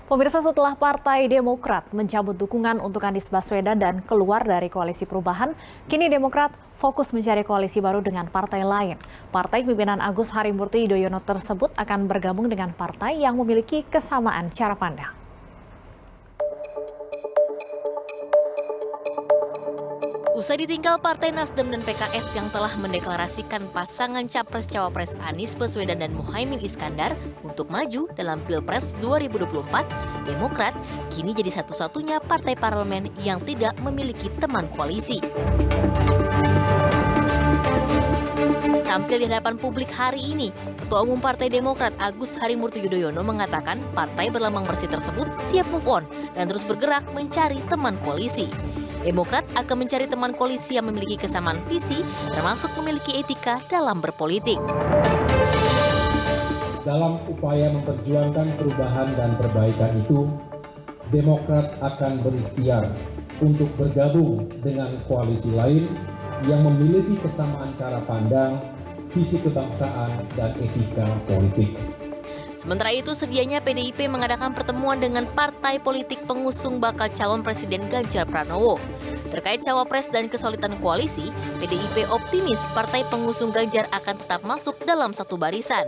Pemirsa, setelah Partai Demokrat mencabut dukungan untuk Anies Baswedan dan keluar dari Koalisi Perubahan, kini Demokrat fokus mencari koalisi baru dengan partai lain. Partai pimpinan Agus Harimurti Yudhoyono tersebut akan bergabung dengan partai yang memiliki kesamaan cara pandang. Usai ditinggal Partai Nasdem dan PKS yang telah mendeklarasikan pasangan Capres-Cawapres Anies Baswedan dan Muhaimin Iskandar untuk maju dalam Pilpres 2024, Demokrat kini jadi satu-satunya partai parlemen yang tidak memiliki teman koalisi. Tampil di hadapan publik hari ini, Ketua Umum Partai Demokrat Agus Harimurti Yudhoyono mengatakan partai berlambang bersih tersebut siap move on dan terus bergerak mencari teman koalisi. Demokrat akan mencari teman koalisi yang memiliki kesamaan visi, termasuk memiliki etika dalam berpolitik. Dalam upaya memperjuangkan perubahan dan perbaikan itu, Demokrat akan berikhtiar untuk bergabung dengan koalisi lain yang memiliki kesamaan cara pandang, visi kebangsaan, dan etika politik. Sementara itu, sedianya PDIP mengadakan pertemuan dengan partai politik pengusung bakal calon Presiden Ganjar Pranowo. Terkait cawapres dan kesulitan koalisi, PDIP optimis partai pengusung Ganjar akan tetap masuk dalam satu barisan.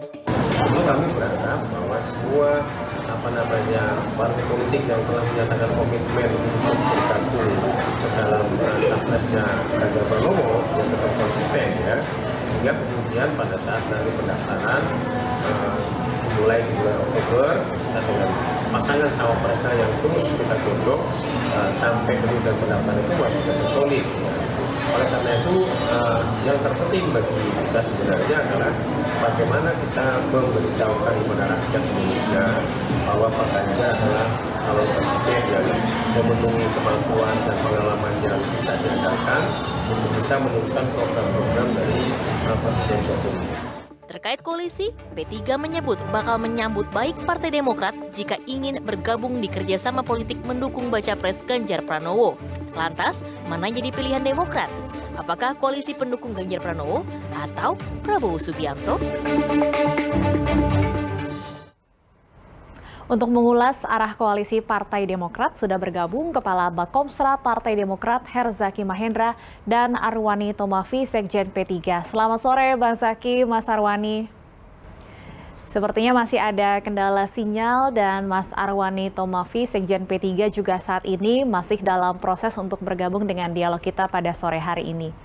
Kami berharap bahwa semua partai politik yang telah menyatakan komitmen untuk bergabung ke dalam capresnya Ganjar Pranowo yang tetap konsisten, ya, sehingga kemudian pada saat nanti pendaftaran mulai di bulan Oktober dengan pasangan cawapresnya yang terus kita godok sampai kemudian pendaftaran itu masih tetap solid. Oleh karena itu yang terpenting bagi kita sebenarnya adalah bagaimana kita memberitahukan kepada rakyat Indonesia bahwa Pak Ganjar adalah calon presiden yang memenuhi kemampuan dan pengalaman yang bisa diandalkan untuk bisa meneruskan program-program dari Presiden Jokowi. Terkait koalisi, P3 menyebut bakal menyambut baik Partai Demokrat jika ingin bergabung di kerjasama politik mendukung baca pres Ganjar Pranowo. Lantas, mana jadi pilihan Demokrat? Apakah koalisi pendukung Ganjar Pranowo atau Prabowo Subianto? Untuk mengulas arah koalisi Partai Demokrat, sudah bergabung Kepala Bakomsra Partai Demokrat Herzaki Mahendra dan Arwani Tomafi, Sekjen P3. Selamat sore Bang Zaki, Mas Arwani. Sepertinya masih ada kendala sinyal dan Mas Arwani Tomafi, Sekjen P3 juga saat ini masih dalam proses untuk bergabung dengan dialog kita pada sore hari ini.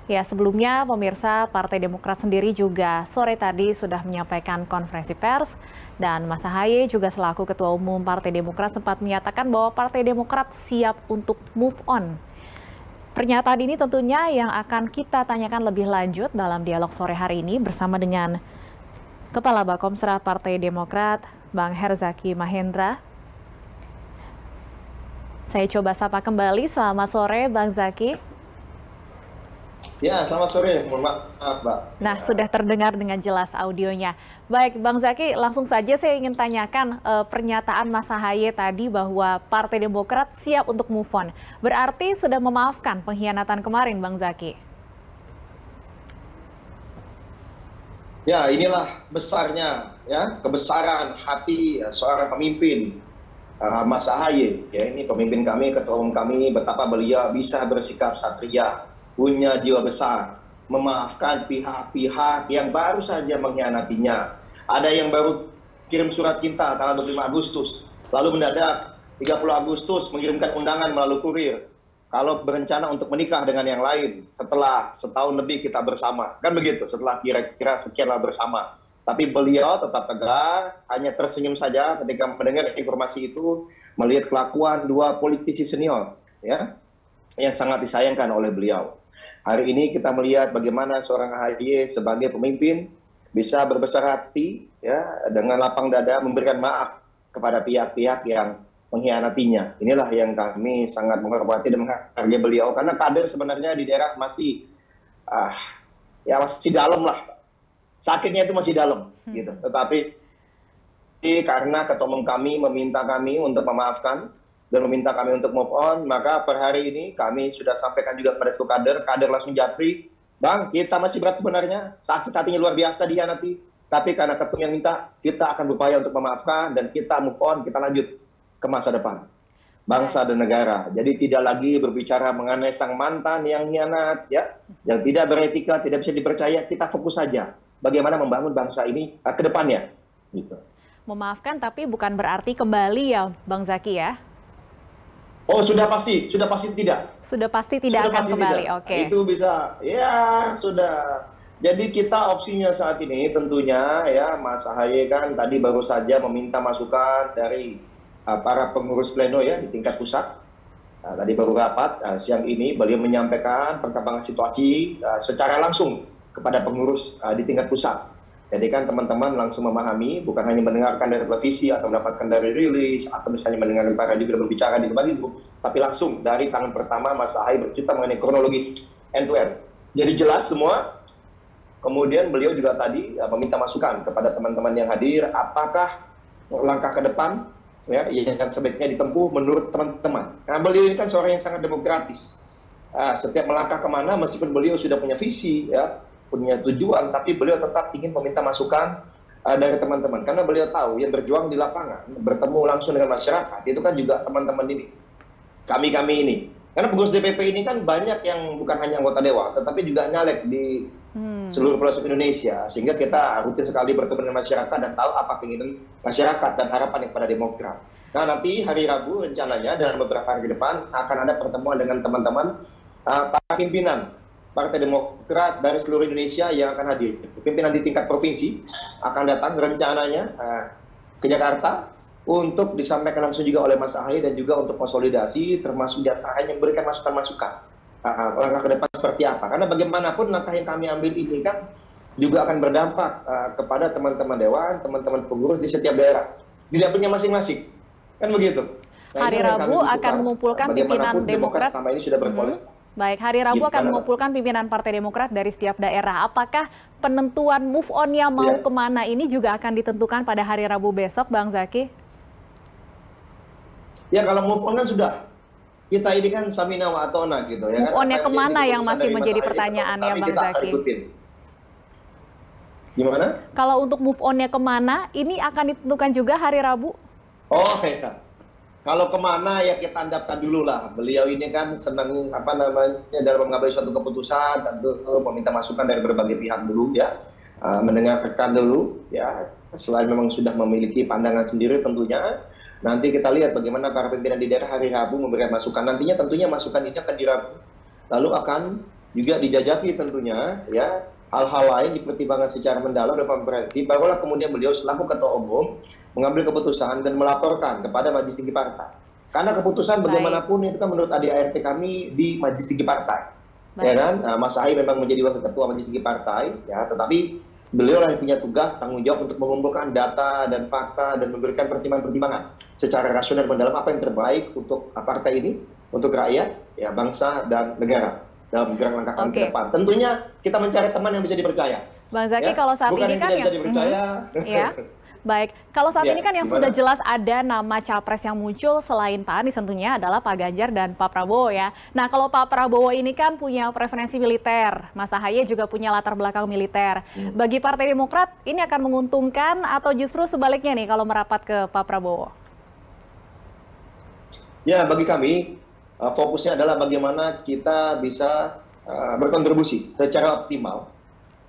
Ya, sebelumnya pemirsa, Partai Demokrat sendiri juga sore tadi sudah menyampaikan konferensi pers dan Mas Ahaye juga selaku Ketua Umum Partai Demokrat sempat menyatakan bahwa Partai Demokrat siap untuk move on. Pernyataan ini tentunya yang akan kita tanyakan lebih lanjut dalam dialog sore hari ini bersama dengan Kepala Bakomsra Partai Demokrat, Bang Herzaki Mahendra. Saya coba sapa kembali, selamat sore Bang Zaki. Ya, selamat sore. Mohon maaf, Mbak. Nah, sudah terdengar dengan jelas audionya. Baik, Bang Zaki, langsung saja saya ingin tanyakan pernyataan Mas Ahaye tadi bahwa Partai Demokrat siap untuk move on. Berarti sudah memaafkan pengkhianatan kemarin, Bang Zaki? Ya, inilah besarnya, ya, kebesaran hati seorang pemimpin, Mas Ahaye. Ya, ini pemimpin kami, ketua umum kami, betapa beliau bisa bersikap satria, punya jiwa besar, memaafkan pihak-pihak yang baru saja mengkhianatinya. Ada yang baru kirim surat cinta tanggal 25 Agustus, lalu mendadak 30 Agustus mengirimkan undangan melalui kurir. Kalau berencana untuk menikah dengan yang lain setelah setahun lebih kita bersama. Kan begitu, setelah kira-kira sekian lama bersama. Tapi beliau tetap tegar, hanya tersenyum saja ketika mendengar informasi itu, melihat kelakuan dua politisi senior, ya, yang sangat disayangkan oleh beliau. Hari ini kita melihat bagaimana seorang AHY sebagai pemimpin bisa berbesar hati, ya, dengan lapang dada memberikan maaf kepada pihak-pihak yang mengkhianatinya. Inilah yang kami sangat menghormati dan menghargai beliau, karena kader sebenarnya di daerah masih masih dalam lah, sakitnya itu masih dalam, gitu. Tetapi karena ketua umum kami meminta kami untuk memaafkan dan meminta kami untuk move on, maka per hari ini kami sudah sampaikan juga kepada seluruh kader langsung japri, Bang, kita masih berat sebenarnya, sakit hatinya luar biasa dia nanti, tapi karena ketum yang minta, kita akan berupaya untuk memaafkan dan kita move on, kita lanjut ke masa depan bangsa dan negara. Jadi tidak lagi berbicara mengenai sang mantan yang hianat, ya, yang tidak beretika, tidak bisa dipercaya. Kita fokus saja bagaimana membangun bangsa ini ke depannya. Gitu. Memaafkan tapi bukan berarti kembali ya, Bang Zaki ya? Oh, sudah pasti tidak. Sudah pasti tidak akan kembali. Oke. Itu bisa, ya sudah. Jadi kita opsinya saat ini tentunya ya, Mas Ahaye kan tadi baru saja meminta masukan dari para pengurus pleno ya di tingkat pusat. Tadi baru rapat siang ini beliau menyampaikan perkembangan situasi secara langsung kepada pengurus di tingkat pusat. Jadi kan teman-teman langsung memahami, bukan hanya mendengarkan dari televisi atau mendapatkan dari rilis atau misalnya mendengarkan para juga berbicara di berbagai grup, tapi langsung dari tangan pertama Mas Ahaye bercerita mengenai kronologis end to end. Jadi jelas semua. Kemudian beliau juga tadi meminta masukan kepada teman-teman yang hadir, apakah langkah ke depan ya yang sebaiknya ditempuh menurut teman-teman. Karena beliau ini kan seorang yang sangat demokratis. Setiap melangkah kemana, meskipun beliau sudah punya visi, ya, punya tujuan, tapi beliau tetap ingin meminta masukan dari teman-teman. Karena beliau tahu yang berjuang di lapangan, bertemu langsung dengan masyarakat, itu kan juga teman-teman ini, kami-kami ini. Karena pengurus DPP ini kan banyak yang bukan hanya anggota dewan, tetapi juga nyalek di seluruh pelosok Indonesia, sehingga kita rutin sekali bertemu dengan masyarakat dan tahu apa keinginan masyarakat dan harapan kepada Demokrat. Nah, nanti hari Rabu rencananya dalam beberapa hari ke depan akan ada pertemuan dengan teman-teman para pimpinan Partai Demokrat dari seluruh Indonesia yang akan hadir. Pimpinan di tingkat provinsi akan datang rencananya ke Jakarta untuk disampaikan langsung juga oleh Mas Ahaye dan juga untuk konsolidasi, termasuk diantaranya memberikan masukan-masukan langkah ke depan seperti apa. Karena bagaimanapun langkah yang kami ambil ini kan juga akan berdampak kepada teman-teman dewan, teman-teman pengurus di setiap daerah, di dapurnya masing-masing, kan begitu. Nah, hari Rabu akan mengumpulkan pimpinan Demokrat. Selama ini sudah berkoalisi. Baik, hari Rabu akan mengumpulkan pimpinan Partai Demokrat dari setiap daerah. Apakah penentuan move on-nya mau kemana ini juga akan ditentukan pada hari Rabu besok, Bang Zaki? Ya, kalau move on kan sudah. Kita ini kan samina wa atona gitu ya. Move on-nya kemana yang masih menjadi pertanyaan ya, Bang Zaki? Gimana? Kalau untuk move on-nya kemana, ini akan ditentukan juga hari Rabu? Oh ya. Kalau kemana ya kita andapkan dulu lah. Beliau ini kan senang dalam mengambil suatu keputusan, tentu meminta masukan dari berbagai pihak dulu ya, mendengarkan dulu ya. Selain memang sudah memiliki pandangan sendiri tentunya. Nanti kita lihat bagaimana para pimpinan di daerah hari Rabu memberikan masukan. Nantinya tentunya masukan ini akan dirangkum. Lalu akan juga dijajaki tentunya ya hal-hal lain dipertimbangkan secara mendalam dan komprehensif. Barulah kemudian beliau selaku ketua umum mengambil keputusan dan melaporkan kepada majelis tinggi partai. Karena keputusan bagaimanapun itu kan menurut ADART kami di majelis tinggi partai. Ya kan? Nah, Mas Ahaye memang menjadi wakil ketua majelis tinggi partai ya, tetapi beliau lah yang punya tugas, tanggung jawab untuk mengumpulkan data dan fakta dan memberikan pertimbangan-pertimbangan secara rasional mendalam apa yang terbaik untuk partai ini, untuk rakyat, ya bangsa dan negara dalam gerak langkah kami ke depan. Tentunya kita mencari teman yang bisa dipercaya. Bang Zaki, ya? kalau saat bukan ini yang kan tidak bisa dipercaya. Ya. Baik, kalau saat ini kan yang gimana? sudah jelas ada nama capres yang muncul selain Pak Anies tentunya adalah Pak Ganjar dan Pak Prabowo ya. Nah, kalau Pak Prabowo ini kan punya preferensi militer, Mas Ahaye juga punya latar belakang militer. Bagi Partai Demokrat ini akan menguntungkan atau justru sebaliknya nih kalau merapat ke Pak Prabowo? Ya, bagi kami fokusnya adalah bagaimana kita bisa berkontribusi secara optimal,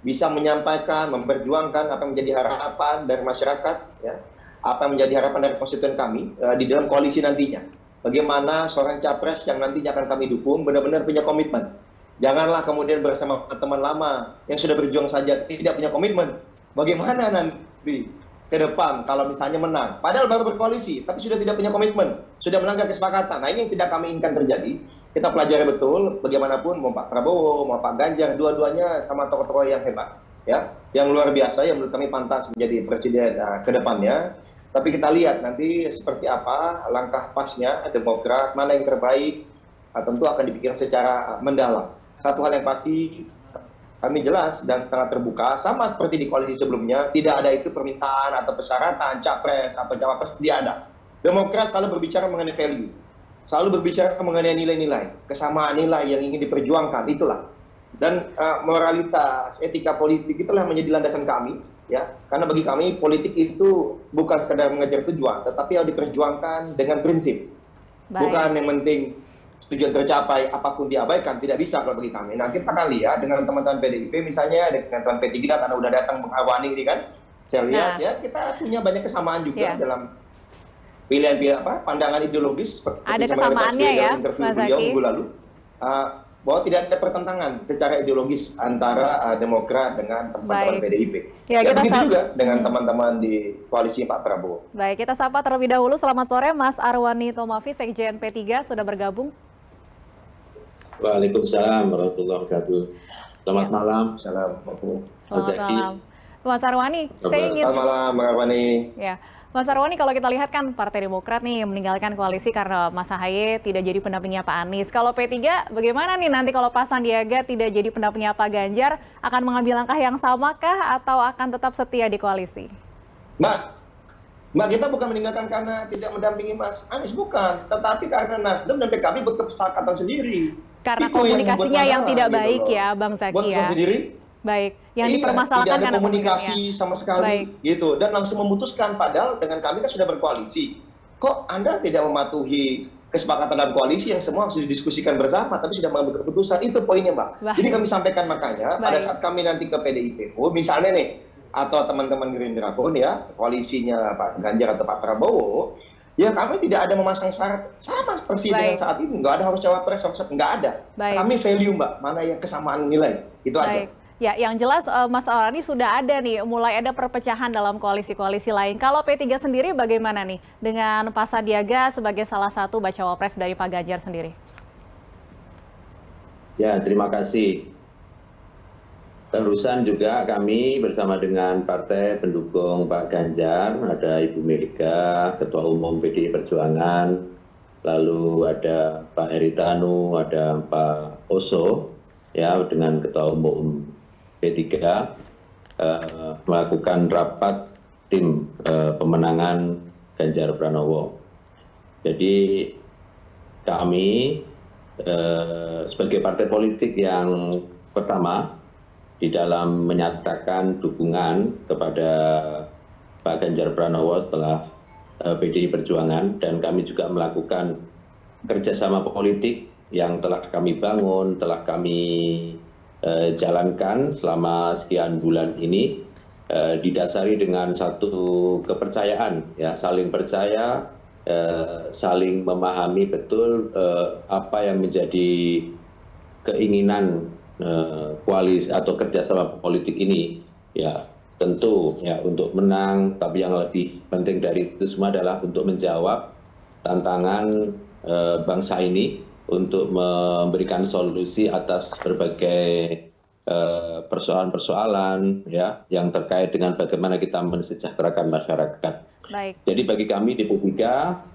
bisa menyampaikan, memperjuangkan apa yang menjadi harapan dari masyarakat, ya, apa yang menjadi harapan dari konstituen kami di dalam koalisi nantinya. Bagaimana seorang capres yang nantinya akan kami dukung benar-benar punya komitmen. Janganlah kemudian bersama teman lama yang sudah berjuang saja tidak punya komitmen. Bagaimana nanti ke depan kalau misalnya menang, padahal baru berkoalisi, tapi sudah tidak punya komitmen, sudah melanggar kesepakatan. Nah, ini yang tidak kami inginkan terjadi. Kita pelajari betul bagaimanapun mau Pak Prabowo, mau Pak Ganjar, dua-duanya sama tokoh-tokoh yang hebat, ya, yang luar biasa, yang menurut kami pantas menjadi presiden ke depannya. Tapi kita lihat nanti seperti apa langkah pasnya Demokrat, mana yang terbaik, tentu akan dipikirkan secara mendalam. Satu hal yang pasti, kami jelas dan sangat terbuka, sama seperti di koalisi sebelumnya, tidak ada itu permintaan atau persyaratan capres atau cawapres, tidak ada. Demokrat selalu berbicara mengenai value, selalu berbicara mengenai nilai-nilai, kesamaan nilai yang ingin diperjuangkan, itulah. Dan moralitas, etika politik itulah menjadi landasan kami ya. Karena bagi kami politik itu bukan sekedar mengejar tujuan, tetapi harus diperjuangkan dengan prinsip. Bukan yang penting tujuan tercapai, apapun diabaikan, tidak bisa kalau bagi kami. Nah, kita akan lihat dengan teman-teman PDIP misalnya, dengan teman P3 karena udah datang Bang Arwani ini kan, saya lihat ya kita punya banyak kesamaan juga dalam pilihan pandangan ideologis. Ada kesamaannya ya, Mas Zaki. Minggu lalu. Bahwa tidak ada pertentangan secara ideologis antara Demokrat dengan teman-teman PDIP. Ya, kita begitu juga dengan teman-teman di koalisi Pak Prabowo. Baik, kita sapa terlebih dahulu. Selamat sore, Mas Arwani Tomafi, Sekjen P3 sudah bergabung. Waalaikumsalam warahmatullahi wabarakatuh. Selamat malam. Selamat malam. Mas Arwani, saya ingin... Selamat malam, Mas Arwani. Ya. Mas Arwani, kalau kita lihat kan Partai Demokrat nih meninggalkan koalisi karena Mas Ahaye tidak jadi pendampingnya Pak Anies. Kalau P3 bagaimana nih nanti kalau Pak Sandiaga tidak jadi pendampingnya Pak Ganjar, akan mengambil langkah yang sama kah atau akan tetap setia di koalisi? Mbak, kita bukan meninggalkan karena tidak mendampingi Mas Anies, bukan. Tetapi karena Nasdem dan PKB berkesepakatan sendiri. Karena komunikasinya yang tidak baik ya, Bang Zaki ya. Sendiri. Baik, yang dipermasalahkan tidak ada karena komunikasi sama sekali, gitu. Dan langsung memutuskan, padahal dengan kami kan sudah berkoalisi. Kok Anda tidak mematuhi kesepakatan dalam koalisi yang semua harus didiskusikan bersama, tapi sudah mengambil keputusan? Itu poinnya, Mbak. Jadi kami sampaikan makanya, pada saat kami nanti ke PDIP pun, misalnya nih, atau teman-teman Gerindra pun ya, koalisinya Pak Ganjar atau Pak Prabowo, ya kami tidak ada memasang syarat sama seperti dengan saat ini. Nggak ada harus cawapres, nggak ada. Kami value, Mbak, mana yang kesamaan nilai, itu aja. Ya, yang jelas Mas Arwani sudah ada nih, mulai ada perpecahan dalam koalisi-koalisi lain. Kalau P3 sendiri bagaimana nih dengan Pak Sandiaga sebagai salah satu bacawa pres dari Pak Ganjar sendiri? Ya, terima kasih. Terusan juga kami bersama dengan partai pendukung Pak Ganjar, ada Ibu Mega, Ketua Umum PDI Perjuangan, lalu ada Pak Heritanu, ada Pak Oso, ya dengan Ketua Umum P3 melakukan rapat tim pemenangan Ganjar Pranowo. Jadi kami sebagai partai politik yang pertama di dalam menyatakan dukungan kepada Pak Ganjar Pranowo setelah PDI Perjuangan, dan kami juga melakukan kerjasama politik yang telah kami bangun, telah kami jalankan selama sekian bulan ini, didasari dengan satu kepercayaan, ya, saling percaya, saling memahami betul apa yang menjadi keinginan koalisi atau kerjasama politik ini, ya tentu ya untuk menang, tapi yang lebih penting dari itu semua adalah untuk menjawab tantangan bangsa ini, untuk memberikan solusi atas berbagai persoalan-persoalan ya yang terkait dengan bagaimana kita mensejahterakan masyarakat. Baik. Jadi bagi kami di P3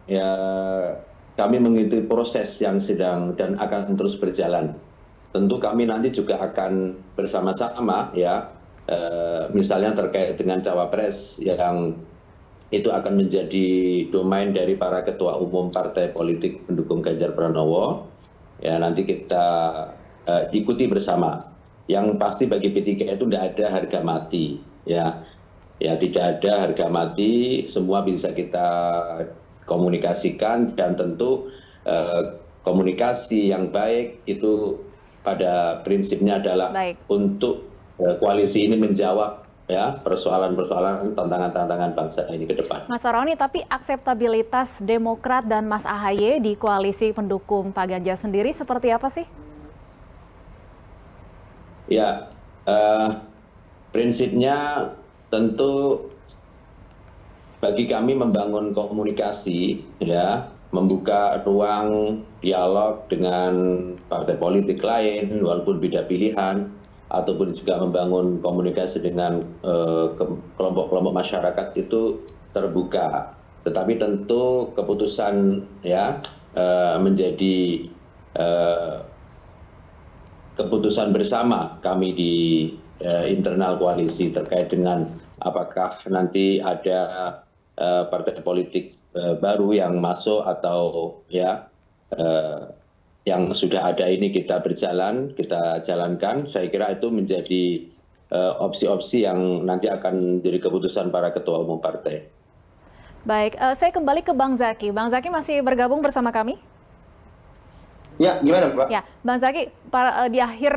ya, kami mengikuti proses yang sedang dan akan terus berjalan. Tentu kami nanti juga akan bersama-sama ya, misalnya terkait dengan cawapres yang itu akan menjadi domain dari para ketua umum partai politik pendukung Ganjar Pranowo. Ya nanti kita ikuti bersama. Yang pasti bagi P3 itu tidak ada harga mati. Ya tidak ada harga mati. Semua bisa kita komunikasikan, dan tentu komunikasi yang baik itu pada prinsipnya adalah untuk koalisi ini menjawab ya persoalan-persoalan, tantangan-tantangan bangsa ini ke depan. Mas Arwani, tapi akseptabilitas Demokrat dan Mas Ahaye di koalisi pendukung Pak Ganjar sendiri seperti apa sih? Ya, prinsipnya tentu bagi kami membangun komunikasi, ya, membuka ruang dialog dengan partai politik lain walaupun beda pilihan, ataupun juga membangun komunikasi dengan kelompok-kelompok masyarakat itu terbuka. Tetapi tentu keputusan ya menjadi keputusan bersama kami di internal koalisi terkait dengan apakah nanti ada partai politik baru yang masuk atau ya yang sudah ada ini kita jalankan. Saya kira itu menjadi opsi-opsi yang nanti akan jadi keputusan para ketua umum partai. Baik, saya kembali ke Bang Zaky. Bang Zaky masih bergabung bersama kami? Ya, gimana Pak? Ya, Bang Zaky, di akhir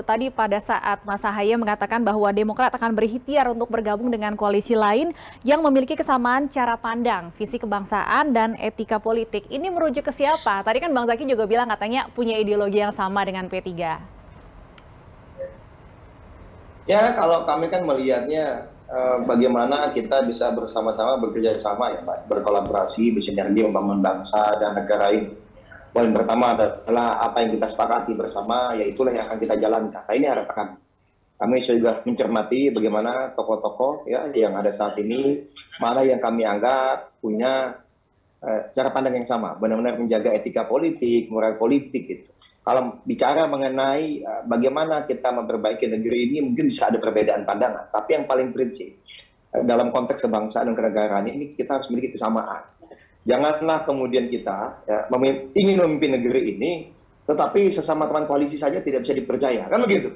tadi pada saat Mas Ahaye mengatakan bahwa Demokrat akan berikhtiar untuk bergabung dengan koalisi lain yang memiliki kesamaan cara pandang, visi kebangsaan, dan etika politik. Ini merujuk ke siapa? Tadi kan Bang Zaky juga bilang katanya punya ideologi yang sama dengan P3. Ya, kalau kami kan melihatnya bagaimana kita bisa bersama-sama bekerja sama ya Pak, berkolaborasi, bersinergi membangun bangsa dan negara ini. Poin pertama adalah apa yang kita sepakati bersama, yaitulah yang akan kita jalankan. Nah, ini harapan kami. Kami sudah mencermati bagaimana tokoh-tokoh ya yang ada saat ini, mana yang kami anggap punya cara pandang yang sama, benar-benar menjaga etika politik, moral politik gitu. Kalau bicara mengenai bagaimana kita memperbaiki negeri ini, mungkin bisa ada perbedaan pandangan. Tapi yang paling prinsip, dalam konteks kebangsaan dan kenegaraan ini, kita harus memiliki kesamaan. Janganlah kemudian kita ingin memimpin negeri ini, tetapi sesama teman koalisi saja tidak bisa dipercaya. Kan begitu?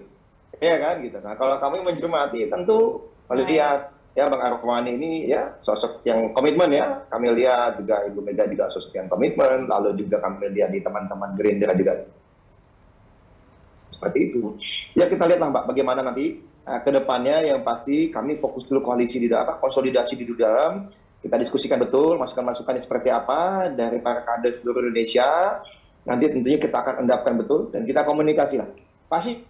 Ya kan? Gitu. Nah, kalau kami mencermati, tentu melihat ya Bang Arwani ini ya sosok yang komitmen ya. Kami lihat juga Ibu Mega juga sosok yang komitmen, lalu juga kami lihat di teman-teman Gerindra juga seperti itu. Ya kita lihatlah Mbak bagaimana nanti ke depannya, yang pasti kami fokus dulu koalisi di dalam, konsolidasi di dalam, kita diskusikan betul masukan-masukannya seperti apa dari para kader seluruh Indonesia. Nanti tentunya kita akan endapkan betul dan kita komunikasi lah. Pasti.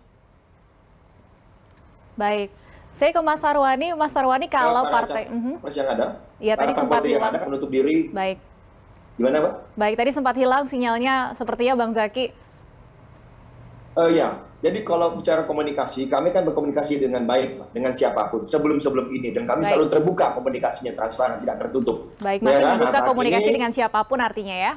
Baik. Saya ke Mas Sarwani. Mas Sarwani, kalau partai Mas yang ada? Ya, tadi sempat hilang. Yang ada menutup diri. Baik. Gimana, Pak? Baik, tadi sempat hilang sinyalnya sepertinya Bang Zaky. Ya, jadi kalau bicara komunikasi, kami kan berkomunikasi dengan baik, Pak, dengan siapapun sebelum ini, dan kami selalu terbuka komunikasinya, transparan, tidak tertutup. Baik, masih membuka komunikasi dengan siapapun artinya ya.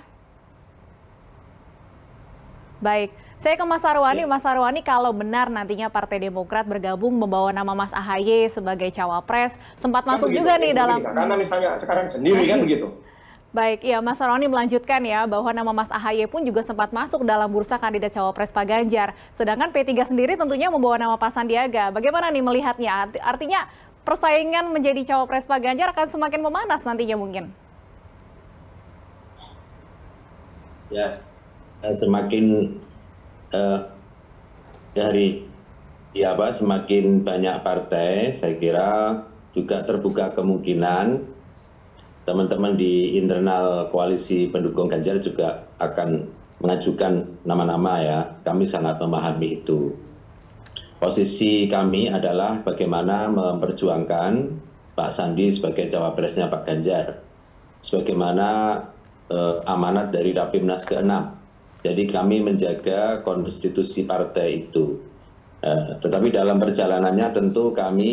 Baik, saya ke Mas Sarwani. Mas Sarwani, kalau benar nantinya Partai Demokrat bergabung membawa nama Mas Ahaye sebagai cawapres, sempat kan masuk begitu, juga nih dalam... Karena misalnya sekarang sendiri kan begitu. Baik, ya Mas Sarwani melanjutkan ya bahwa nama Mas Ahaye pun juga sempat masuk dalam bursa kandidat cawapres Pak Ganjar. Sedangkan P3 sendiri tentunya membawa nama Pak Sandiaga. Bagaimana nih melihatnya? Artinya persaingan menjadi cawapres Pak Ganjar akan semakin memanas nantinya mungkin? Ya, semakin semakin banyak partai, saya kira juga terbuka kemungkinan teman-teman di internal koalisi pendukung Ganjar juga akan mengajukan nama-nama ya. Kami sangat memahami itu. Posisi kami adalah bagaimana memperjuangkan Pak Sandi sebagai cawapresnya Pak Ganjar. Sebagaimana amanat dari Rapimnas ke-6. Jadi kami menjaga konstitusi partai itu. Tetapi dalam perjalanannya tentu kami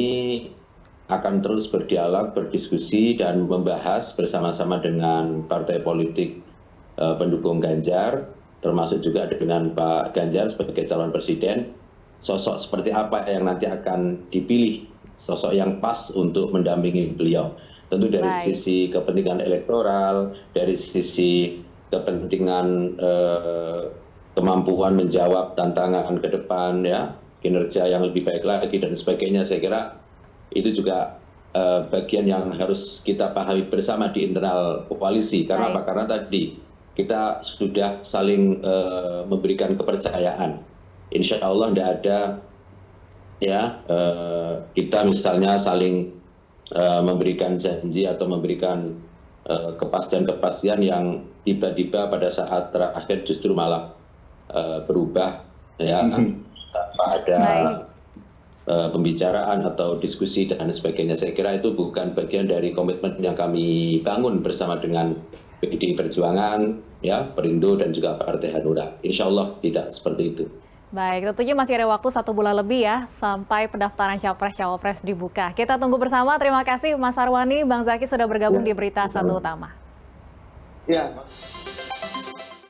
akan terus berdialog, berdiskusi, dan membahas bersama-sama dengan partai politik pendukung Ganjar, termasuk juga dengan Pak Ganjar sebagai calon presiden, sosok seperti apa yang nanti akan dipilih, sosok yang pas untuk mendampingi beliau. Tentu dari sisi kepentingan elektoral, dari sisi kepentingan kemampuan menjawab tantangan ke depan, ya, kinerja yang lebih baik lagi, dan sebagainya. Saya kira itu juga bagian yang harus kita pahami bersama di internal koalisi. Karena apa? Karena tadi kita sudah saling memberikan kepercayaan. Insya Allah tidak ada ya kita misalnya saling memberikan janji atau memberikan kepastian-kepastian yang tiba-tiba pada saat terakhir justru malah berubah ya, tanpa ada pembicaraan atau diskusi dan sebagainya. Saya kira itu bukan bagian dari komitmen yang kami bangun bersama dengan PDI Perjuangan, ya, Perindo, dan juga Partai Hanura. Insya Allah tidak seperti itu. Baik, tentunya masih ada waktu 1 bulan lebih ya sampai pendaftaran Capres-Cawapres dibuka. Kita tunggu bersama. Terima kasih Mas Sarwani, Bang Zaky sudah bergabung di Berita Satu Utama. Ya.